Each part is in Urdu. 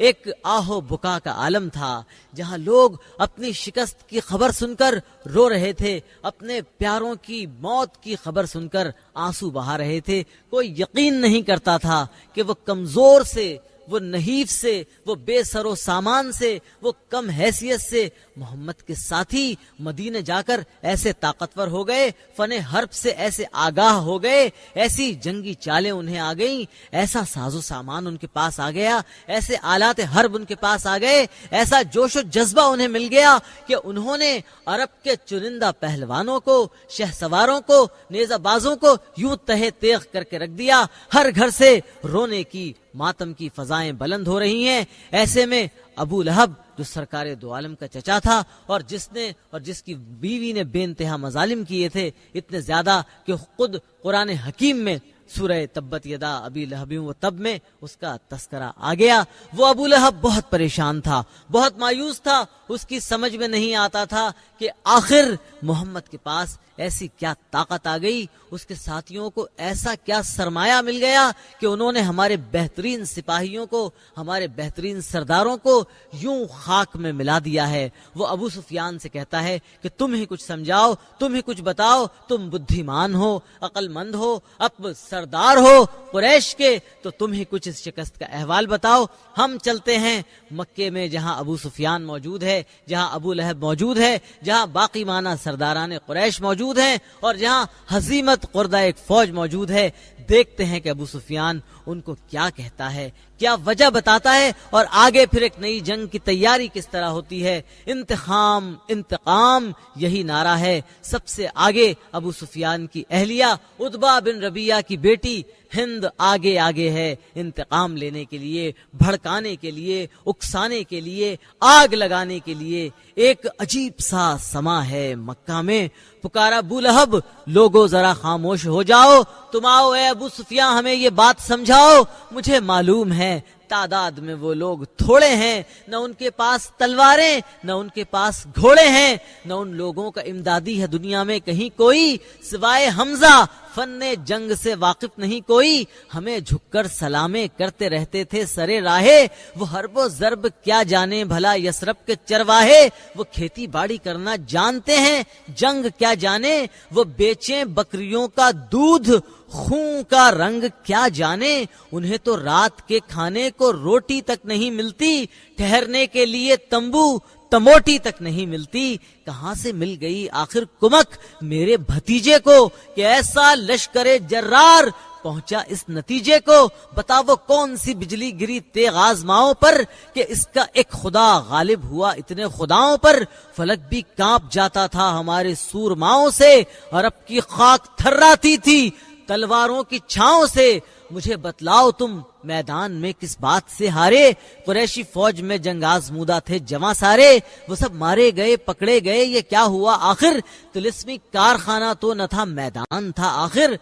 ایک آہو بکا کا عالم تھا، جہاں لوگ اپنی شکست کی خبر سن کر رو رہے تھے، اپنے پیاروں کی موت کی خبر سن کر آنسو بہا رہے تھے۔ کوئی یقین نہیں کرتا تھا کہ وہ کمزور سے، وہ نحیف سے، وہ بے سر و سامان سے، وہ کم حیثیت سے محمد کے ساتھی مدینہ جا کر ایسے طاقتور ہو گئے، فن حرب سے ایسے آگاہ ہو گئے، ایسی جنگی چالیں انہیں آ گئیں، ایسا ساز و سامان ان کے پاس آ گیا، ایسے آلات حرب ان کے پاس آ گئے، ایسا جوش و جذبہ انہیں مل گیا کہ انہوں نے عرب کے چنندہ پہلوانوں کو، شہ سواروں کو، نیزہ بازوں کو یوں تہے تیغ کر کے رکھ دیا۔ ہر گھر سے رونے کی، ماتم کی فضائیں بلند ہو رہی ہیں۔ ایسے میں ابو لہب جو سرکار دو عالم کا چچا تھا اور جس کی بیوی نے بے انتہا مظالم کیے تھے، اتنے زیادہ کہ خود قرآن حکیم میں سورہ تبت یدا ابی لہب و تب میں اس کا تذکرہ آ گیا۔ وہ ابو لہب بہت پریشان تھا، بہت مایوس تھا، اس کی سمجھ میں نہیں آتا تھا کہ آخر محمد کے پاس ایسی کیا طاقت آ گئی، اس کے ساتھیوں کو ایسا کیا سرمایہ مل گیا کہ انہوں نے ہمارے بہترین سپاہیوں کو، ہمارے بہترین سرداروں کو یوں خاک میں ملا دیا ہے۔ وہ ابو سفیان سے کہتا ہے کہ تم ہی کچھ سمجھاؤ، تم ہی کچھ بتاؤ، تم بدھیمان ہو، عقل مند ہو، اب سردار ہو قریش کے، تو تم ہی کچھ اس شکست کا احوال بتاؤ۔ ہم چلتے ہیں مکے میں، جہاں ابو سفیان موجود ہے، جہاں ابو لہب موجود ہے، جہاں باقی معنی سرداران قریش موجود ہیں، اور جہاں ہزیمت خوردہ ایک فوج موجود ہے۔ دیکھتے ہیں کہ ابو سفیان ان کو کیا کہتا ہے، کیا وجہ بتاتا ہے، اور آگے پھر ایک نئی جنگ کی تیاری کس طرح ہوتی ہے۔ انتقام انتقام یہی نعرہ ہے۔ سب سے آگے ابو سفیان کی اہلیہ عتبہ بن ربیعہ کی بیٹی ہند آگے آگے ہے، انتقام لینے کے لیے، بھڑکانے کے لیے، اکسانے کے لیے، آگ لگانے کے لیے۔ ایک عجیب سا سما ہے مکہ میں، پکارا ابو لہب، لوگو ذرا خاموش ہو جاؤ، تم آؤ اے ابو سفیان، ہمیں یہ بات سمجھاؤ۔ مجھے معلوم ہے تعداد میں وہ لوگ تھوڑے ہیں، نہ ان کے پاس تلواریں، نہ ان کے پاس گھوڑے ہیں، نہ ان لوگوں کا امدادی ہے دنیا میں کہیں کوئی، سوائے حمزہ فن جنگ سے واقف نہیں کوئی۔ ہمیں جھک کر سلامیں کرتے رہتے تھے سرے راہے، وہ حرب و ضرب کیا جانے بھلا یسرب کے چرواہے۔ وہ کھیتی باڑی کرنا جانتے ہیں، جنگ کیا جانے، وہ بیچیں بکریوں کا دودھ، خون کا رنگ کیا جانے۔ انہیں تو رات کے کھانے کو روٹی تک نہیں ملتی، ٹھہرنے کے لیے تمبو تموٹی تک نہیں ملتی۔ کہاں سے مل گئی آخر کمک میرے بھتیجے کو کہ ایسا لشکر جرار پہنچا اس نتیجے کو؟ بتا وہ کون سی بجلی گری تیغ آزماؤں پر کہ اس کا ایک خدا غالب ہوا اتنے خداؤں پر؟ فلک بھی کانپ جاتا تھا ہمارے سورماؤں سے، عرب کی خاک تھراتی تھی تلواروں کی چھاؤں سے۔ مجھے بتلاؤ تم میدان میں کس بات سے ہارے؟ قریشی فوج میں جنگ آزمودہ تھے جواں سارے، وہ سب مارے گئے پکڑے گئے، یہ کیا ہوا آخر؟ طلسمی کارخانہ تو نہ تھا، میدان تھا آخر۔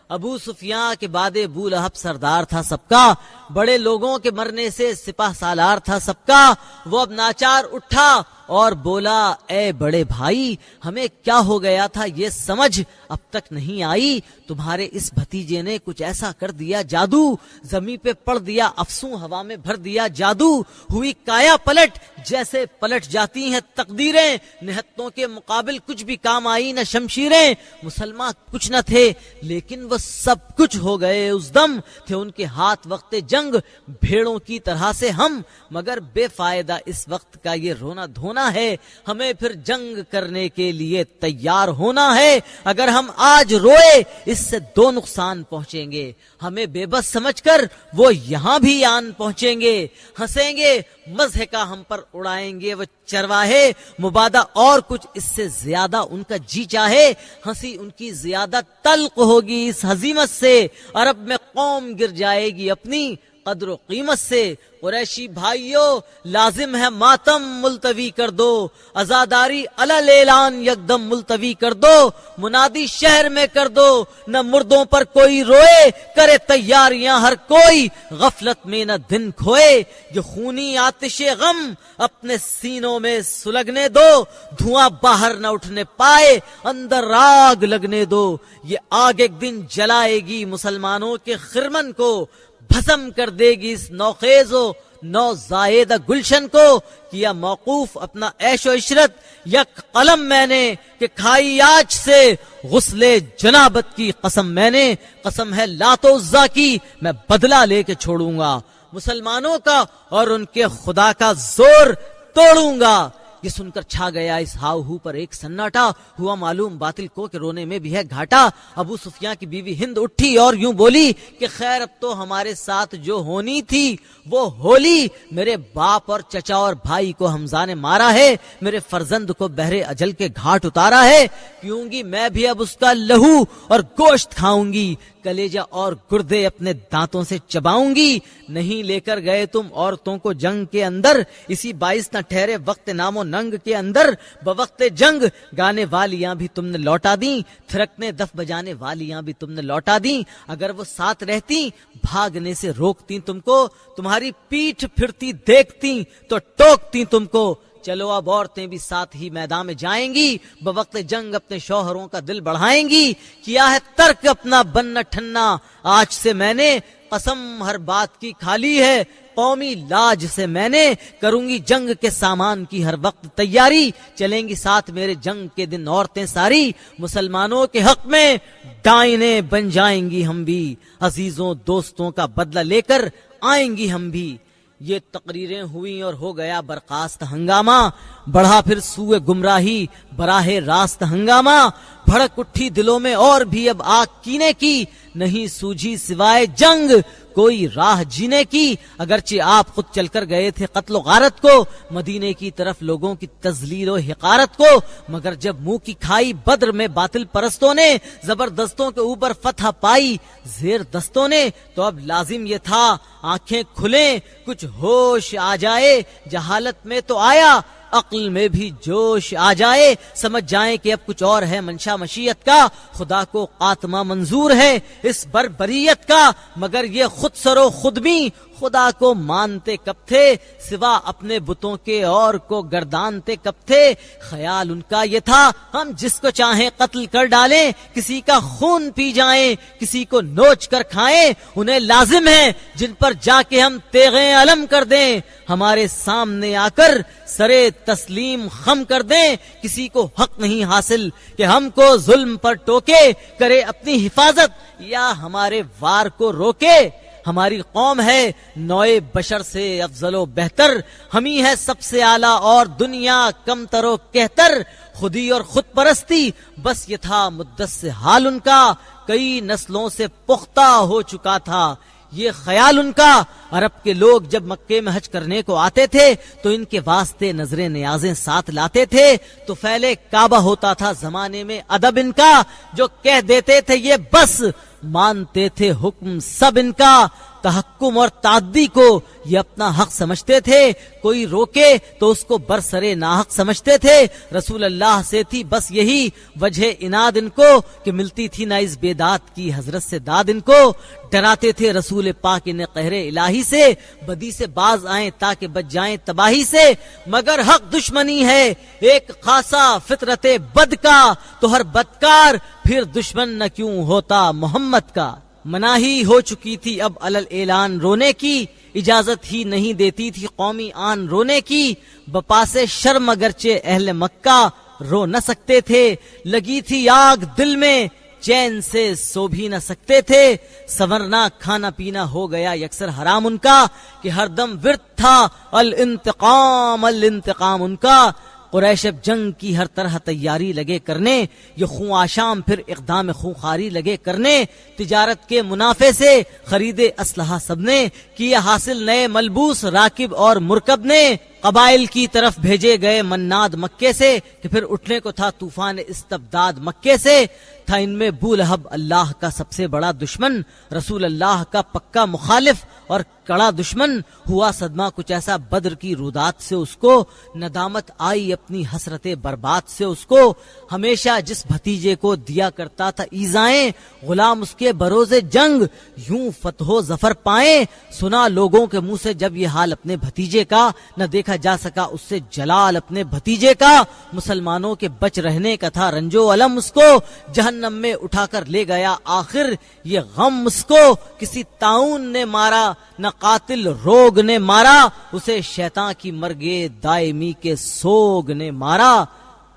ابو سفیان کے بعد ابو لہب سردار تھا سب کا، بڑے لوگوں کے مرنے سے سپاہ سالار تھا سب کا۔ وہ اب ناچار اٹھا اور بولا، اے بڑے بھائی، ہمیں کیا ہو گیا تھا یہ سمجھ اب تک نہیں آئی؟ تمہارے اس بھتیجے نے کچھ ایسا کر دیا جادو، زمین پہ پڑ دیا افسوں، ہوا میں بھر دیا جادو، ہوئی کایا پلٹ جیسے پلٹ جاتی ہیں تقدیریں، نہتوں کے مقابل کچھ بھی کام آئی نہ شمشیریں۔ مسلمان کچھ نہ تھے لیکن وہ سب کچھ ہو گئے اس دم، تھے ان کے ہاتھ وقت جنگ بھیڑوں کی طرح سے ہم، مگر بے فائدہ اس وقت کا یہ رونا دھونا ہے، ہمیں پھر جنگ کرنے کے لیے تیار ہونا ہے۔ اگر ہم آج روئے اس سے دو نقصان پہنچیں گے، ہمیں بے بس سمجھ کر وہ یہاں بھی آن پہنچیں گے، ہنسیں گے مزح کا ہم پر اڑائیں گے وہ چرواہے، مبادہ اور کچھ اس سے زیادہ ان کا جی چاہے، ہنسی ان کی زیادہ تلق ہوگی اس ہزیمت سے، عرب میں قوم گر جائے گی اپنی قدر و قیمت سے۔ قریشی بھائیوں لازم ہے ماتم ملتوی کر دو، عزاداری علل اعلان یکدم ملتوی کر دو، منادی شہر میں کر دو، نہ مردوں پر کوئی روئے، کرے تیاریاں ہر کوئی، غفلت میں نہ دن کھوئے، یہ خونی آتش غم اپنے سینوں میں سلگنے دو، دھواں باہر نہ اٹھنے پائے، اندر آگ لگنے دو، یہ آگ ایک دن جلائے گی مسلمانوں کے خرمن کو، بھسم کر دے گی اس نوخیز و نوزائیدہ گلشن کو کیا موقوف اپنا عیش و عشرت یک قلم میں نے کہ کھائی آج سے غسل جنابت کی قسم میں نے، قسم ہے لات و عزا کی میں بدلہ لے کے چھوڑوں گا، مسلمانوں کا اور ان کے خدا کا زور توڑوں گا۔ یہ سن کر چھا گیا اس ہاؤ ہو پر ایک سناٹا، ہوا معلوم باطل کو کہ رونے میں بھی ہے گھاٹا۔ ابو سفیان کی بیوی ہند اٹھی اور یوں بولی کہ خیر اب تو ہمارے ساتھ جو ہونی تھی وہ ہولی، میرے باپ اور چچا اور بھائی کو حمزہ نے مارا ہے، میرے فرزند کو بحر اجل کے گھاٹ اتارا ہے، پیوں گی میں بھی اب اس کا لہو اور گوشت کھاؤں گی، کلیجہ اور گردے اپنے دانتوں سے چباؤں گی۔ نہیں لے کر گئے تم عورتوں کو جنگ کے اندر، اسی باعث نہ ٹھہرے وقت نام و ننگ کے اندر، بوقت جنگ گانے والیاں بھی تم نے لوٹا دیں، تھرکنے دف بجانے والیاں بھی تم نے لوٹا دیں، اگر وہ ساتھ رہتی بھاگنے سے روکتی تم کو، تمہاری پیٹھ پھرتی دیکھتی تو ٹوکتی تم کو، چلو اب عورتیں بھی ساتھ ہی میدان میں جائیں گی، بوقت جنگ اپنے شوہروں کا دل بڑھائیں گی، کیا ہے ترک اپنا بننا ٹھننا، آج سے میں نے قسم ہر بات کی کھالی ہے، قومی لاج سے میں نے کروں گی جنگ کے سامان کی ہر وقت تیاری، چلیں گی ساتھ میرے جنگ کے دن عورتیں ساری، مسلمانوں کے حق میں ڈائنے بن جائیں گی ہم بھی، عزیزوں دوستوں کا بدلہ لے کر آئیں گی ہم بھی۔ یہ تقریریں ہوئیں اور ہو گیا برخاست ہنگامہ، بڑھا پھر سوئے گمراہی براہ راست ہنگامہ، بھڑک اٹھی دلوں میں اور بھی اب آگ کینے کی، نہیں سوجھی سوائے جنگ کوئی راہ جینے کی، اگرچہ آپ خود چل کر گئے تھے قتل و غارت کو، مدینے کی طرف لوگوں کی تذلیل و حقارت کو، مگر جب منہ کی کھائی بدر میں باطل پرستوں نے، زبردستوں کے اوپر فتح پائی زیر دستوں نے، تو اب لازم یہ تھا آنکھیں کھلیں کچھ ہوش آ جائے، جہالت میں تو آیا عقل میں بھی جوش آ جائے، سمجھ جائیں کہ اب کچھ اور ہے منشا مشیت کا، خدا کو خاتمہ منظور ہے اس بربریت کا، مگر یہ خود سرو خود بھی خدا کو مانتے کب تھے، سوا اپنے بتوں کے اور کو گردانتے کب تھے، خیال ان کا یہ تھا ہم جس کو چاہیں قتل کر ڈالیں، کسی کا خون پی جائیں، کسی کو نوچ کر کھائیں، انہیں لازم ہے جن پر جا کے ہم تیغیں علم کر دیں، ہمارے سامنے آ کر سرے تسلیم خم کر دیں، کسی کو حق نہیں حاصل کہ ہم کو ظلم پر ٹوکے، کرے اپنی حفاظت یا ہمارے وار کو روکے، ہماری قوم ہے نوع بشر سے افضل و بہتر، ہم ہی ہے سب سے اعلیٰ اور دنیا کم تر و کہتر، خودی اور خود پرستی بس یہ تھا مدت سے حال ان کا، کئی نسلوں سے پختہ ہو چکا تھا یہ خیال ان کا، عرب کے لوگ جب مکے میں حج کرنے کو آتے تھے تو ان کے واسطے نظریں نیازیں ساتھ لاتے تھے، تو پھیلے کعبہ ہوتا تھا زمانے میں ادب ان کا، جو کہہ دیتے تھے یہ بس مانتے تھے حکم سب ان کا، تحکم اور تعدی کو یہ اپنا حق سمجھتے تھے، کوئی روکے تو اس کو برسرے ناحق سمجھتے تھے، رسول اللہ سے تھی بس یہی وجہ اناد ان کو کہ ملتی تھی نہ اس بے داد کی حضرت سے داد ان کو، ڈراتے تھے رسول پاک انہیں قہر الہی سے، بدی سے باز آئیں تاکہ بچ جائیں تباہی سے، مگر حق دشمنی ہے ایک خاصا فطرت بد کا، تو ہر بدکار پھر دشمن نہ کیوں ہوتا محمد کا، مناہی ہو چکی تھی اب علل اعلان رونے کی، اجازت ہی نہیں دیتی تھی قومی آن رونے کی، بپاس شرم اگرچہ اہل مکہ رو نہ سکتے تھے، لگی تھی آگ دل میں چین سے سو بھی نہ سکتے تھے، سورنا کھانا پینا ہو گیا یکسر حرام ان کا، کہ ہر دم ورد تھا الانتقام الانتقام ان کا، قریش اب جنگ کی ہر طرح تیاری لگے کرنے، یہ خون آشام پھر اقدام خونخواری لگے کرنے، تجارت کے منافع سے خریدے اسلحہ سب نے، کیا حاصل نئے ملبوس راکب اور مرکب نے، قبائل کی طرف بھیجے گئے مناد مکے سے، کہ پھر اٹھنے کو تھا طوفان استبداد مکے سے، تھا ان میں بو لہب اللہ کا سب سے بڑا دشمن، رسول اللہ کا پکا مخالف اور کڑا دشمن، ہوا صدمہ کچھ ایسا بدر کی رودات سے اس کو، ندامت آئی اپنی حسرت برباد سے اس کو، ہمیشہ جس بھتیجے کو دیا کرتا تھا ایزائیں، غلام اس کے بروز جنگ یوں فتح و ظفر پائیں، سنا لوگوں کے منہ سے جب یہ حال اپنے بھتیجے کا، نہ دیکھا جا سکا اس سے جلال اپنے بھتیجے کا، مسلمانوں کے بچ رہنے کا تھا رنج و علم اس کو، جہنم جہنم میں اٹھا کر لے گیا. آخر یہ غم اس کو کسی طاعون نے مارا, نہ قاتل روگ نے مارا, اسے شیطان کی مرگے دائمی کے سوگ نے مارا.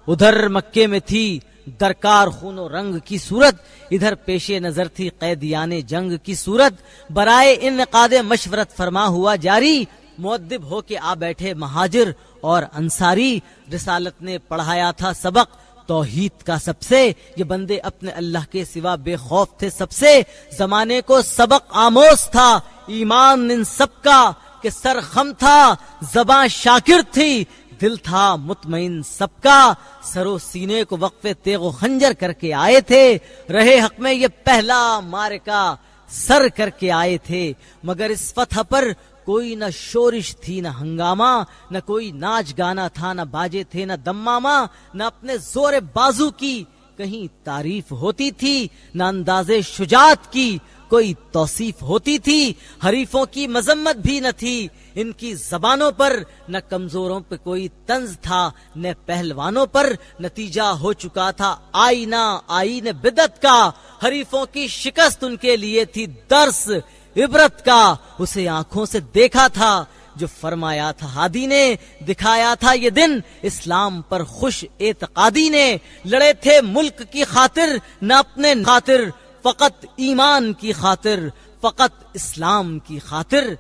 ادھر مکے میں تھی درکار خون و رنگ کی صورت, ادھر پیش نظر تھی قیدیان جنگ کی صورت. برائے انعقاد مشورت فرما ہوا جاری, مؤدب ہو کے آ بیٹھے مہاجر اور انصاری. رسالت نے پڑھایا تھا سبق توحید کا سب سے, یہ بندے اپنے اللہ کے سوا بے خوف تھے سب سے. زمانے کو سبق آموز تھا ایمان ان سب کا, کہ سر خم تھا زباں شاکر تھی, دل تھا مطمئن سب کا. سر و سینے کو وقفے تیغ و خنجر کر کے آئے تھے, رہے حق میں یہ پہلا مارکا سر کر کے آئے تھے. مگر اس فتح پر کوئی نہ شورش تھی نہ ہنگامہ, نہ کوئی ناچ گانا تھا, نہ باجے تھے نہ دمامہ, نہ اپنے زور بازو کی کہیں تعریف ہوتی تھی, نہ انداز شجاعت کی کوئی توصیف ہوتی تھی. حریفوں کی مذمت بھی نہ تھی ان کی زبانوں پر, نہ کمزوروں پہ کوئی طنز تھا نہ پہلوانوں پر. نتیجہ ہو چکا تھا آئین بدعت کا, حریفوں کی شکست ان کے لیے تھی درس عبرت کا. اسے آنکھوں سے دیکھا تھا جو فرمایا تھا ہادی نے, دکھایا تھا یہ دن اسلام پر خوش اعتقادی نے. لڑے تھے ملک کی خاطر نہ اپنے خاطر, فقط ایمان کی خاطر, فقط اسلام کی خاطر.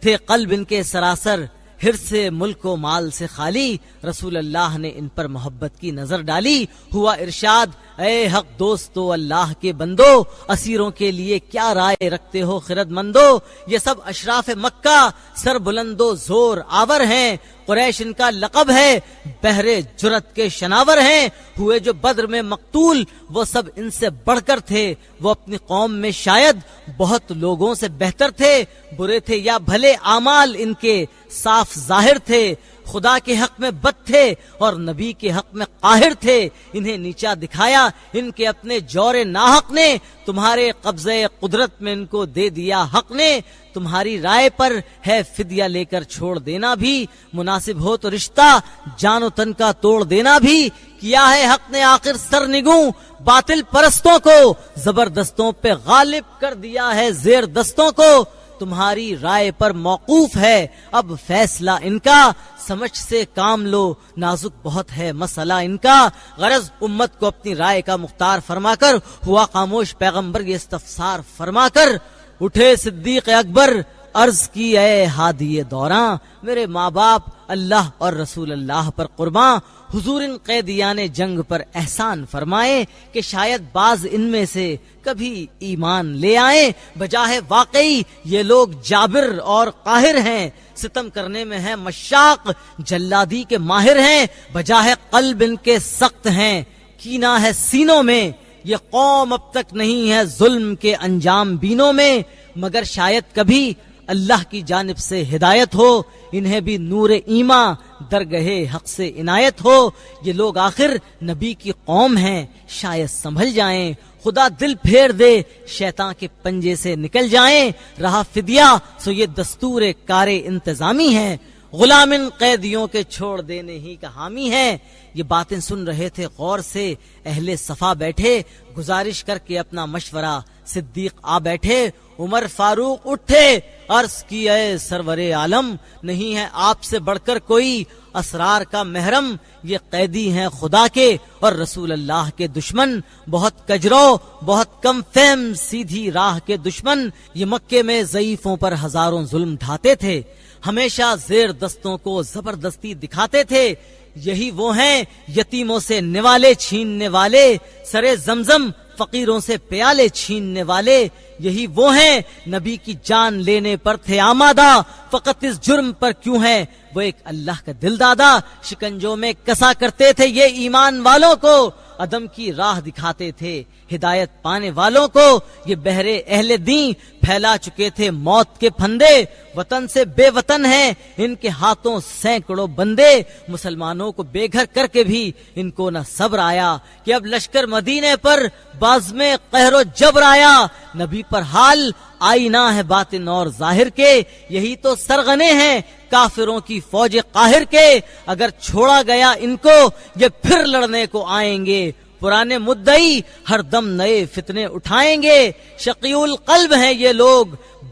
تھے قلب ان کے سراسر حرص سے ملک و مال سے خالی, رسول اللہ نے ان پر محبت کی نظر ڈالی. ہوا ارشاد اے حق دوستو اللہ کے بندو, اسیروں کے لیے کیا رائے رکھتے ہو خرد مندو. یہ سب اشراف مکہ سر بلند و زور آور ہیں, قریش ان کا لقب ہے بحر جرت کے شناور ہیں. ہوئے جو بدر میں مقتول وہ سب ان سے بڑھ کر تھے, وہ اپنی قوم میں شاید بہت لوگوں سے بہتر تھے. برے تھے یا بھلے اعمال ان کے صاف ظاہر تھے, خدا کے حق میں بد تھے اور نبی کے حق میں قاہر تھے. انہیں نیچا دکھایا ان کے اپنے جور ناحق نے, تمہارے قبضے قدرت میں ان کو دے دیا حق نے. تمہاری رائے پر ہے فدیہ لے کر چھوڑ دینا بھی, مناسب ہو تو رشتہ جان و تن کا توڑ دینا بھی. کیا ہے حق نے آخر سر نگوں باطل پرستوں کو, زبردستوں پہ غالب کر دیا ہے زیر دستوں کو. تمہاری رائے پر موقوف ہے اب فیصلہ ان کا, سمجھ سے کام لو نازک بہت ہے مسئلہ ان کا. غرض امت کو اپنی رائے کا مختار فرما کر ہوا خاموش پیغمبر یہ استفسار فرما کر. اٹھے صدیق اکبر عرض کی اے ہادی دوراں, میرے ماں باپ اللہ اور رسول اللہ پر قرباں. حضور ان قیدیان جنگ پر احسان فرمائے کہ شاید بعض ان میں سے کبھی ایمان لے آئیں. بجاہ واقعی یہ لوگ جابر اور قاہر ہیں, ستم کرنے میں ہیں مشاق جلادی کے ماہر ہیں. بجاہ قلب ان کے سخت ہیں کینہ ہے سینوں میں, یہ قوم اب تک نہیں ہے ظلم کے انجام بینوں میں. مگر شاید کبھی اللہ کی جانب سے ہدایت ہو, انہیں بھی نور ایمان درگاہ حق سے عنایت ہو. یہ لوگ آخر نبی کی قوم ہیں شاید سنبھل جائیں, خدا دل پھیر دے شیطان کے پنجے سے نکل جائیں. رہا فدیہ سو یہ دستور کار انتظامی ہے, غلام ان قیدیوں کے چھوڑ دینے ہی کا حامی ہے. یہ باتیں سن رہے تھے غور سے اہل صفا بیٹھے, گزارش کر کے اپنا مشورہ صدیق آ بیٹھے. عمر فاروق اٹھے عرض کی اے سرور عالم, نہیں ہے آپ سے بڑھ کر کوئی اسرار کا محرم. یہ قیدی ہیں خدا کے اور رسول اللہ کے دشمن, بہت کجرو بہت کم فہم سیدھی راہ کے دشمن. یہ مکے میں ضعیفوں پر ہزاروں ظلم ڈھاتے تھے, ہمیشہ زیر دستوں کو زبردستی دکھاتے تھے. یہی وہ ہیں یتیموں سے نوالے چھیننے والے, سرے زمزم فقیروں سے پیالے چھیننے والے. یہی وہ ہیں نبی کی جان لینے پر تھے آمادہ, فقط اس جرم پر کیوں ہے وہ ایک اللہ کا دل دادا. شکنجوں میں کسا کرتے تھے یہ ایمان والوں کو, عدم کی راہ دکھاتے تھے ہدایت پانے والوں کو. یہ بہرے اہل دین پھیلا چکے تھے موت کے پھندے, وطن سے بے وطن ہیں ان کے ہاتھوں سینکڑوں بندے. مسلمانوں کو بے گھر کر کے بھی ان کو نہ صبر آیا کہ اب لشکر مدینے پر باز میں قہر و جبر آیا. نبی پر حال آئینہ ہے باطن اور ظاہر کے, یہی تو سرغنے ہیں کافروں کی فوج قاہر کے. اگر چھوڑا گیا ان کو یہ پھر لڑنے کو آئیں گے, پرانے مدعی ہر دم نئے فتنے اٹھائیں گے. شقی القلب ہیں یہ لوگ،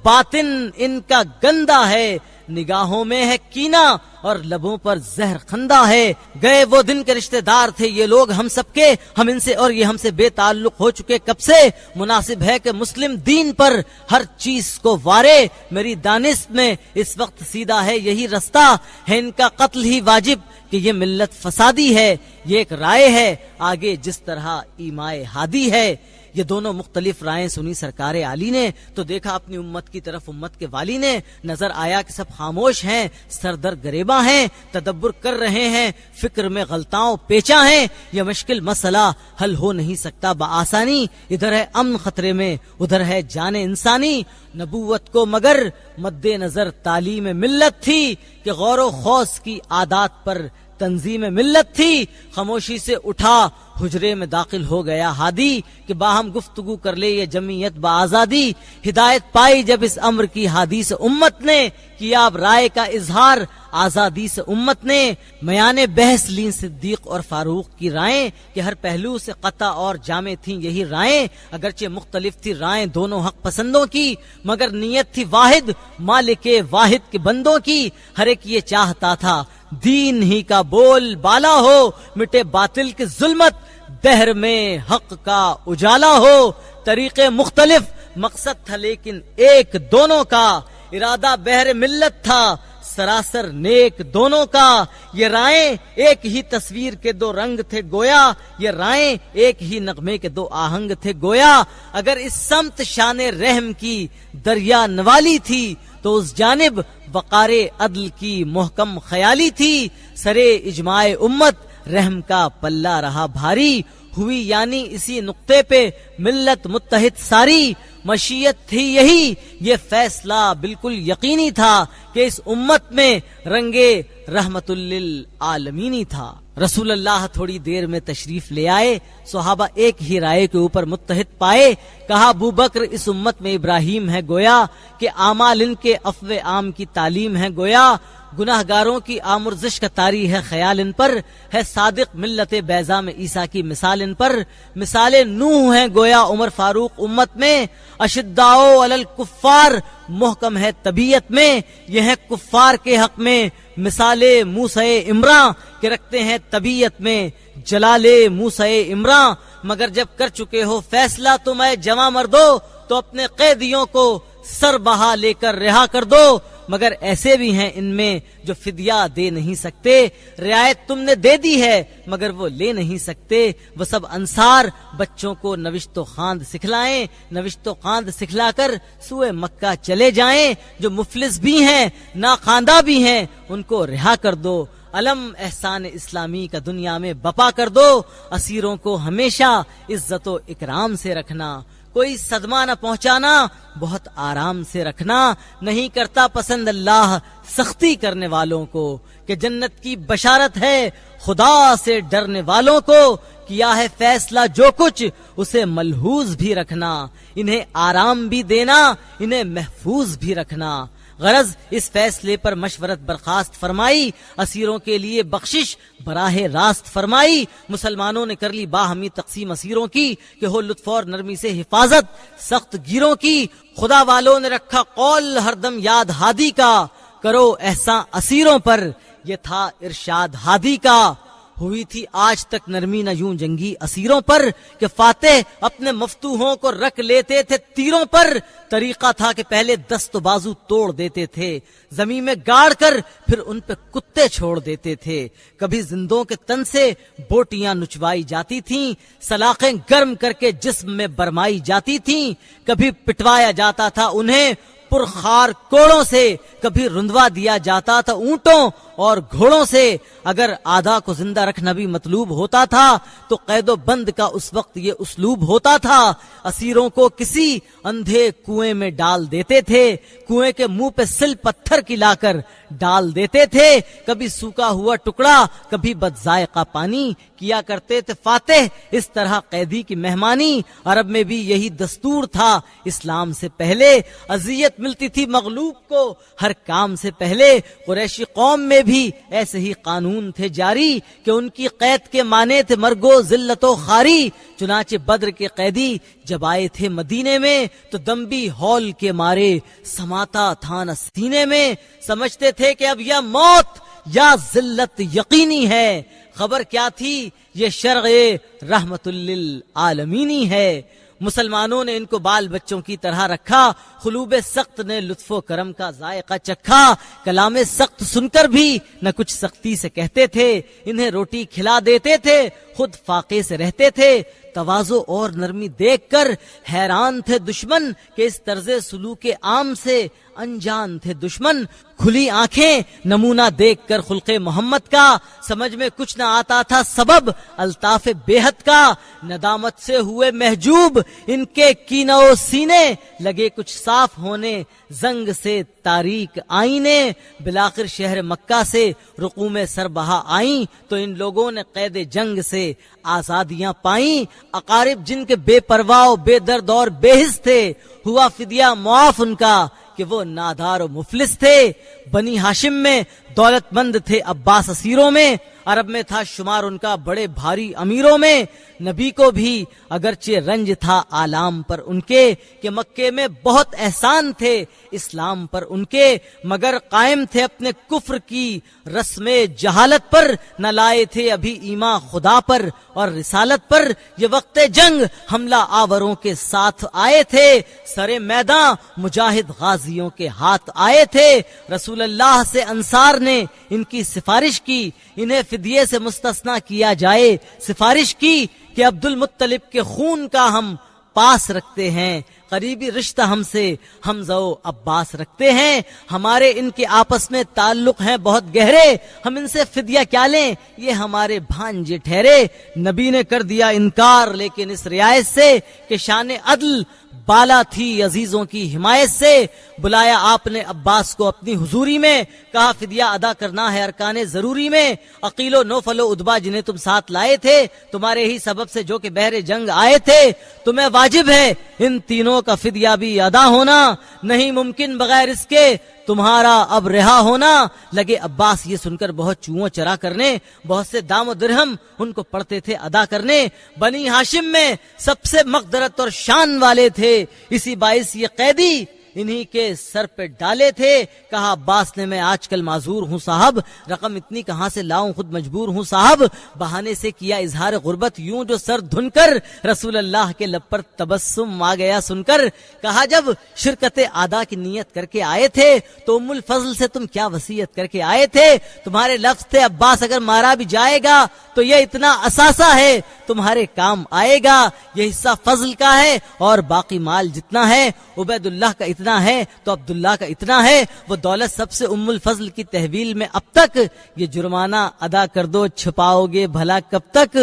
باطن ان کا گندا ہے، نگاہوں میں ہے کینہ اور لبوں پر زہر خندہ ہے. گئے وہ دن کے رشتہ دار تھے یہ لوگ ہم سب کے، ہم ان سے اور یہ ہم سے بے تعلق ہو چکے کب سے. مناسب ہے کہ مسلم دین پر ہر چیز کو وارے، میری دانست میں اس وقت سیدھا ہے یہی رستہ. ہے ان کا قتل ہی واجب کہ یہ ملت فسادی ہے، یہ ایک رائے ہے آگے جس طرح ایمائے ہادی ہے. یہ دونوں مختلف رائیں سنی سرکار عالی نے تو دیکھا اپنی امت کی طرف امت کے والی نے. نظر آیا کہ سب خاموش ہیں، سردر گریباں ہیں، تدبر کر رہے ہیں، فکر میں غلطاؤں پیچا ہیں. یہ مشکل مسئلہ حل ہو نہیں سکتا بآسانی. ادھر ہے امن خطرے میں، ادھر ہے جان انسانی. نبوت کو مگر مد نظر تعلیم ملت تھی کہ غور و خوض کی عادات پر تنظیم ملت تھی. خاموشی سے اٹھا حجرے میں داخل ہو گیا ہادی کہ باہم گفتگو کر لے یہ جمعیت بآزادی. ہدایت پائی جب اس امر کی ہادی سے امت نے، کیا اب رائے کا اظہار آزادی سے امت نے. میان بحث لیں صدیق اور فاروق کی رائیں کہ ہر پہلو سے قطع اور جامع تھیں یہی رائیں. اگرچہ مختلف تھی رائیں دونوں حق پسندوں کی، مگر نیت تھی واحد مالک واحد کے بندوں کی. ہر ایک یہ چاہتا تھا دین ہی کا بول بالا ہو، مٹے باطل کی ظلمت بہر میں حق کا اجالا ہو. طریقے مختلف مقصد تھا لیکن ایک دونوں کا، ارادہ بہر ملت تھا سراسر نیک دونوں کا. یہ رائیں ایک ہی تصویر کے دو رنگ تھے گویا، یہ رائیں ایک ہی نغمے کے دو آہنگ تھے گویا. اگر اس سمت شان رحم کی دریا نوالی تھی تو اس جانب وقار عدل کی محکم خیالی تھی. سرے اجماع امت رحم کا پلہ رہا بھاری، ہوئی یعنی اسی نقطے پہ ملت متحد ساری. مشیت تھی یہی، یہ فیصلہ بالکل یقینی تھا کہ اس امت میں رنگے رحمت للعالمینی تھا. رسول اللہ تھوڑی دیر میں تشریف لے آئے، صحابہ ایک ہی رائے کے اوپر متحد پائے. کہا ابوبکر اس امت میں ابراہیم ہے گویا کہ اعمال ان کے عفو عام کی تعلیم ہے گویا. گناہ گاروں کی آمرزش کا طاری ہے خیال ان پر، ہے صادق ملت بیضا میں عیسیٰ کی مثال ان پر. مثال نوح ہے گویا عمر فاروق امت میں، اشداء علی الکفار محکم ہے طبیعت میں. یہ ہے کفار کے حق میں مثال موسیٰ عمراں کہ رکھتے ہیں طبیعت میں جلال موسیٰ عمراں. مگر جب کر چکے ہو فیصلہ تم اے جواں مردو تو اپنے قیدیوں کو سر بہا لے کر رہا کر دو. مگر ایسے بھی ہیں ان میں جو فدیہ دے نہیں سکتے، رعایت تم نے دے دی ہے مگر وہ لے نہیں سکتے. وہ سب انصار بچوں کو نوشت و خواند سکھلائیں، نوشت و خواند سکھلا کر سوئے مکہ چلے جائیں. جو مفلس بھی ہیں ناخواندہ بھی ہیں ان کو رہا کر دو. علم احسان اسلامی کا دنیا میں بپا کر دو. اسیروں کو ہمیشہ عزت و اکرام سے رکھنا، کوئی صدمہ نہ پہنچانا، بہت آرام سے رکھنا. نہیں کرتا پسند اللہ سختی کرنے والوں کو کہ جنت کی بشارت ہے خدا سے ڈرنے والوں کو. کیا ہے فیصلہ جو کچھ اسے ملحوظ بھی رکھنا، انہیں آرام بھی دینا، انہیں محفوظ بھی رکھنا. غرض اس فیصلے پر مشورت برخاست فرمائی، اسیروں کے لیے بخشش براہ راست فرمائی. مسلمانوں نے کر لی باہمی تقسیم اسیروں کی کہ ہو لطف اور نرمی سے حفاظت سخت گیروں کی. خدا والوں نے رکھا قول ہر دم یاد ہادی کا، کرو احسان اسیروں پر یہ تھا ارشاد ہادی کا. ہوئی تھی آج تک نرمی نہ یوں جنگی اسیروں پر کہ فاتح اپنے مفتوحوں کو رکھ لیتے تھے تیروں پر. طریقہ تھا کہ پہلے دست و بازو توڑ دیتے تھے، زمین میں گاڑ کر پھر ان پہ کتے چھوڑ دیتے تھے. کبھی زندوں کے تن سے بوٹیاں نچوائی جاتی تھیں، سلاخیں گرم کر کے جسم میں برمائی جاتی تھیں. کبھی پٹوایا جاتا تھا انہیں پرخار کوڑوں سے، کبھی رندوا دیا جاتا تھا اونٹوں اور گھوڑوں سے. اگر آدھا کو زندہ رکھنا بھی مطلوب ہوتا تھا تو قید و بند کا اس وقت یہ اسلوب ہوتا تھا. اسیروں کو کسی اندھے کنویں میں ڈال دیتے تھے، کنویں کے منہ پہ سل پتھر کی لا کر ڈال دیتے تھے، کبھی سوکھا ہوا ٹکڑا، کبھی بدذائقہ پانی، کیا کرتے تھے فاتح اس طرح قیدی کی مہمانی۔ عرب میں بھی یہی دستور تھا، اسلام سے پہلے اذیت ملتی تھی مغلوب کو ہر کام سے پہلے۔ قریشی قوم میں بھی ایسے ہی قانون تھے جاری کہ ان کی قید کے معنی تھے مرگ و ذلت و خواری۔ چنانچہ بدر کے قیدی جب آئے تھے مدینے میں تو دمبی ہول کے مارے سماتا تھا نہ سینے میں، سمجھتے تھے کہ اب یا موت یا ذلت یقینی ہے۔ خبر کیا تھی یہ شرع رحمت للعالمینی ہے۔ مسلمانوں نے ان کو بال بچوں کی طرح رکھا، قلوب سخت نے لطف و کرم کا ذائقہ چکھا۔ کلام سخت سن کر بھی نہ کچھ سختی سے کہتے تھے، انہیں روٹی کھلا دیتے تھے، خود فاقے سے رہتے تھے۔ تواضع اور نرمی دیکھ کر حیران تھے دشمن کہ اس طرز سلوک عام سے انجان تھے دشمن۔ کھلی آنکھیں نمونہ دیکھ کر خلق محمد کا، سمجھ میں کچھ نہ آتا تھا سبب الطاف بے حد کا۔ ندامت سے ہوئے محجوب ان کے کینہ و سینے، لگے کچھ صاف ہونے زنگ سے تاریک آئینے۔ بلاخر شہر مکہ سے رقوم سر بہا آئیں تو ان لوگوں نے قید جنگ سے آزادیاں پائیں۔ اقارب جن کے بے پرواہ و بے درد اور بے حس تھے، ہوا فدیہ معاف ان کا کہ وہ نادار و مفلس تھے۔ بنی ہاشم میں دولت مند تھے عباس اسیروں میں، عرب میں تھا شمار ان کا بڑے بھاری امیروں میں۔ نبی کو بھی اگرچہ رنج تھا آلام پر ان کے کہ مکے میں بہت احسان تھے اسلام پر ان کے، مگر قائم تھے اپنے کفر کی رسم جہالت پر، نہ لائے تھے ابھی ایمان خدا پر اور رسالت پر۔ یہ وقت جنگ حملہ آوروں کے ساتھ آئے تھے، سرے میداں مجاہد غازیوں کے ہاتھ آئے تھے۔ رسول اللہ سے انصار نے ان کی سفارش کی، انہیں فدیے سے مستثنا کیا جائے، سفارش کی کہ عبد المطلب کے خون کا ہم پاس رکھتے ہیں، قریبی رشتہ ہم سے حمزہ و عباس رکھتے ہیں، ہمارے ان کے آپس میں تعلق ہیں بہت گہرے، ہم ان سے فدیہ کیا لیں، یہ ہمارے بھانجے ٹھہرے۔ نبی نے کر دیا انکار لیکن اس رعایت سے کہ شان عدل بالا تھی عزیزوں کی حمایت سے۔ بلایا آپ نے عباس کو اپنی حضوری میں، کہا فدیہ ادا کرنا ہے ارکان ضروری میں۔ عقیل و نوفل و ادبا جنہیں تم ساتھ لائے تھے، تمہارے ہی سبب سے جو کہ بحر جنگ آئے تھے، تمہیں واجب ہے ان تینوں کا فدیہ بھی ادا ہونا، نہیں ممکن بغیر اس کے تمہارا اب رہا ہونا۔ لگے عباس یہ سن کر بہت چوہوں چرا کرنے، بہت سے دام و درہم ان کو پڑتے تھے ادا کرنے۔ بنی ہاشم میں سب سے مقدرت اور شان والے تھے، اسی باعث یہ قیدی انہی کے سر پہ ڈالے تھے۔ کہا عباس نے میں آج کل معذور ہوں صاحب، رقم اتنی کہاں سے لاؤں خود مجبور ہوں صاحب۔ بہانے سے کیا اظہار غربت یوں جو سر دھن کر، رسول اللہ کے لب پر تبسم آ گیا سن کر۔ کہا جب شرکت ادا کی نیت کر کے آئے تھے تو ام الفضل سے تم کیا وصیت کر کے آئے تھے؟ تمہارے لفظ تھے عباس اگر مارا بھی جائے گا تو یہ اتنا اثاثہ ہے تمہارے کام آئے گا، یہ حصہ فضل کا ہے اور باقی مال جتنا ہے عبید اللہ کا اتنا ہے تو عبداللہ کا اتنا ہے۔ وہ دولت سب سے ام الفضل کی تحویل میں اب تک، یہ جرمانہ ادا کر دو چھپاؤ گے بھلا کب تک۔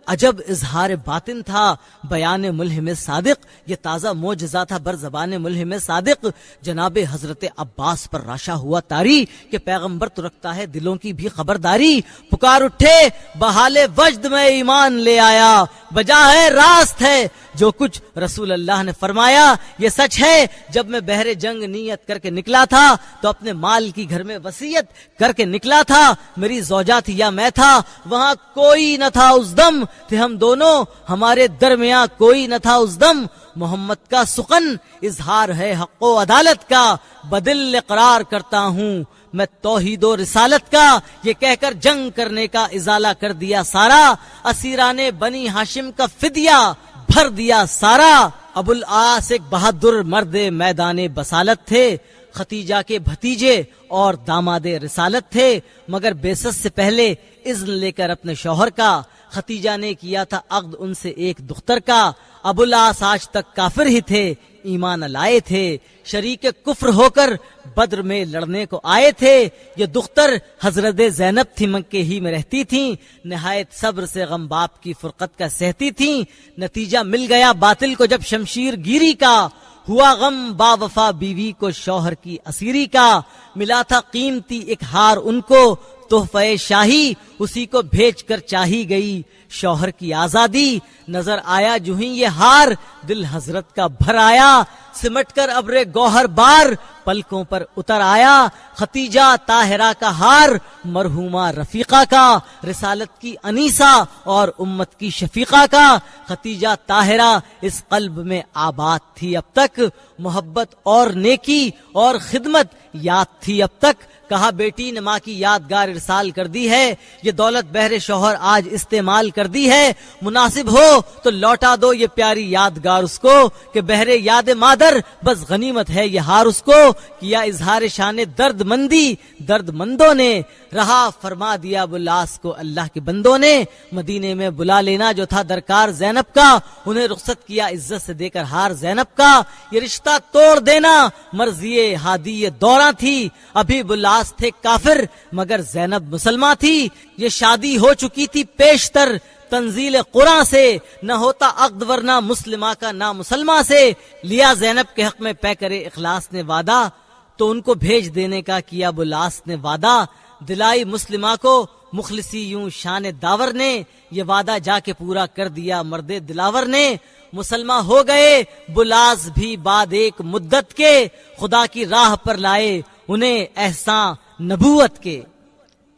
عجب اظہار باطن تھا بیان ملہم صادق، یہ تازہ معجزہ تھا بر زبان ملہم صادق۔ جناب حضرت عباس پر راشا ہوا تاری کہ پیغمبر تو رکھتا ہے دلوں کی بھی خبرداری۔ پکار اٹھے بحال وجد میں ایمان لے آیا، بجا ہے راست ہے جو کچھ رسول اللہ نے فرمایا، یہ سچ ہے جب میں بحر جنگ نیت کر کے نکلا تھا تو اپنے مال کی گھر میں وصیت کر کے نکلا تھا، میری زوجہ تھی یا میں تھا، وہاں کوئی نہ تھا اس دم، تھے ہم دونوں ہمارے درمیاں کوئی نہ تھا اس دم۔ محمد کا سخن اظہار ہے حق و عدالت کا، بدل اقرار کرتا ہوں میں توحید و رسالت کا، یہ کہہ کر جنگ کرنے کا ازالہ کر دیا سارا، اسیران بنی ہاشم کا فدیہ بھر دیا سارا۔ ابو العاص ایک بہادر مرد میدان بسالت تھے، ختیجہ کے بھتیجے اور داماد رسالت تھے، مگر بیست سے پہلے اذن لے کر اپنے شوہر کا ختیجہ نے کیا تھا عقد ان سے ایک دختر کا۔ ابو العاص آج تک کافر ہی تھے، ایمان لائے تھے، شریک کفر ہو کر بدر میں لڑنے کو آئے تھے۔ یہ دختر حضرت زینب تھی، مکے ہی میں رہتی تھیں، نہایت صبر سے غم باپ کی فرقت کا سہتی تھیں۔ نتیجہ مل گیا باطل کو جب شمشیر گیری کا، ہوا غم با وفا بیوی کو شوہر کی اسیری کا، ملا تھا قیمتی ایک ہار ان کو تحفہ شاہی، اسی کو بھیج کر چاہی گئی شوہر کی آزادی، نظر آیا جو ہی یہ ہار دل حضرت کا بھر آیا، سمٹ کر ابر گوہر بار پلکوں پر اتر آیا، ختیجہ طاہرہ کا ہار مرحومہ رفیقہ کا، رسالت کی انیسہ اور امت کی شفیقہ کا، ختیجہ طاہرہ اس قلب میں آباد تھی اب تک، محبت اور نیکی اور خدمت یاد تھی اب تک، کہا بیٹی نے ماں کی یادگار ارسال کر دی ہے، یہ دولت بہر شوہر آج استعمال کر دی ہے، مناسب ہو تو لوٹا دو یہ پیاری یادگار اس کو، کہ بہر یاد مادر بس غنیمت ہے یہ ہار اس کو، کیا اظہار شان درد مندی درد مندوں نے، رہا فرما دیا بلاس کو اللہ کے بندوں نے، مدینے میں بلا لینا جو تھا درکار زینب کا، انہیں رخصت کیا عزت سے دے کر ہار زینب کا، یہ رشتہ توڑ دینا مرضی ہادی یہ دوراں تھی، ابھی بلاس تھے کافر مگر زینب مسلمہ تھی، یہ شادی ہو چکی تھی پیشتر تنزیل قرآن سے، نہ ہوتا عقد ورنہ مسلمہ کا نہ مسلمہ سے، لیا زینب کے حق میں پے کرے اخلاص نے وعدہ، تو ان کو بھیج دینے کا کیا بلاس نے وعدہ، دلائی مسلمہ کو مخلصی یوں شان داور نے، یہ وعدہ جا کے پورا کر دیا مرد دلاور نے، مسلمہ ہو گئے بلاس بھی بعد ایک مدت کے، خدا کی راہ پر لائے انہیں احسان نبوت کے۔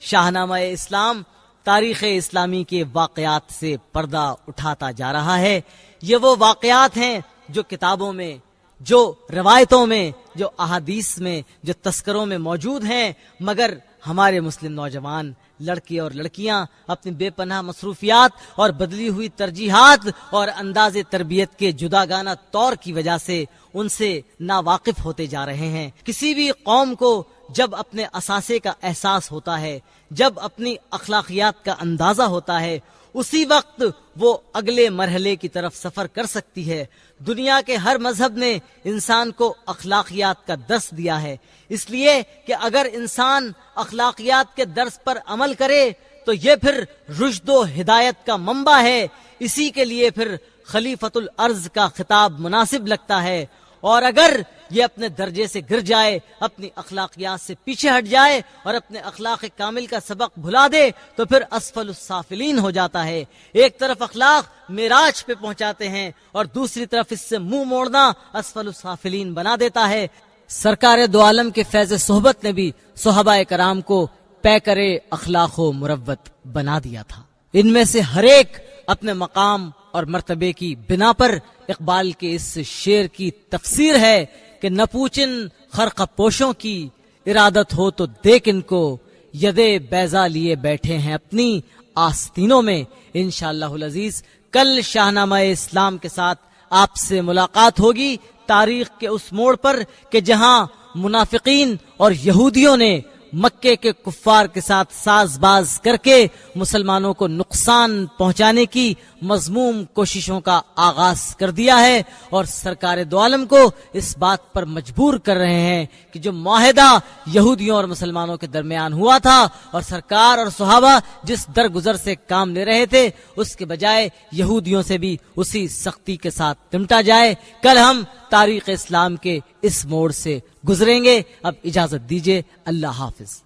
شاہنامہ اسلام تاریخ اسلامی کے واقعات سے پردہ اٹھاتا جا رہا ہے، یہ وہ واقعات ہیں جو کتابوں میں، جو روایتوں میں، جو احادیث میں، جو تذکروں میں موجود ہیں، مگر ہمارے مسلم نوجوان لڑکے اور لڑکیاں اپنی بے پناہ مصروفیات اور بدلی ہوئی ترجیحات اور انداز تربیت کے جداگانہ طور کی وجہ سے ان سے ناواقف ہوتے جا رہے ہیں۔ کسی بھی قوم کو جب اپنے اثاثے کا احساس ہوتا ہے، جب اپنی اخلاقیات کا اندازہ ہوتا ہے، اسی وقت وہ اگلے مرحلے کی طرف سفر کر سکتی ہے۔ دنیا کے ہر مذہب نے انسان کو اخلاقیات کا درس دیا ہے، اس لیے کہ اگر انسان اخلاقیات کے درس پر عمل کرے تو یہ پھر رشد و ہدایت کا منبع ہے، اسی کے لیے پھر خلیفۃ الارض کا خطاب مناسب لگتا ہے، اور اگر یہ اپنے درجے سے گر جائے، اپنی اخلاقیات سے پیچھے ہٹ جائے اور اپنے اخلاق کامل کا سبق بھلا دے تو پھر اسفل السافلین ہو جاتا ہے۔ ایک طرف اخلاق معراج پہ پہنچاتے ہیں اور دوسری طرف اس سے منہ موڑنا اسفل السافلین بنا دیتا ہے۔ سرکار دو عالم کے فیض صحبت نے بھی صحابہ کرام کو پے کرے اخلاق و مروت بنا دیا تھا۔ ان میں سے ہر ایک اپنے مقام اور مرتبے کی بنا پر اقبال کے اس شعر کی تفسیر ہے کہ نہ پوچن خرقہ پوشوں کی، ارادت ہو تو دیکھ ان کو، یدے بیضا لیے بیٹھے ہیں اپنی آستینوں میں۔ انشاءاللہ العزیز کل شاہنامہ اسلام کے ساتھ آپ سے ملاقات ہوگی، تاریخ کے اس موڑ پر کہ جہاں منافقین اور یہودیوں نے مکے کے کفار کے ساتھ ساز باز کر کے مسلمانوں کو نقصان پہنچانے کی مذموم کوششوں کا آغاز کر دیا ہے، اور سرکار دو عالم کو اس بات پر مجبور کر رہے ہیں کہ جو معاہدہ یہودیوں اور مسلمانوں کے درمیان ہوا تھا اور سرکار اور صحابہ جس درگزر سے کام لے رہے تھے، اس کے بجائے یہودیوں سے بھی اسی سختی کے ساتھ نمٹا جائے۔ کل ہم تاریخ اسلام کے اس موڑ سے گزریں گے۔ اب اجازت دیجیے، اللہ حافظ۔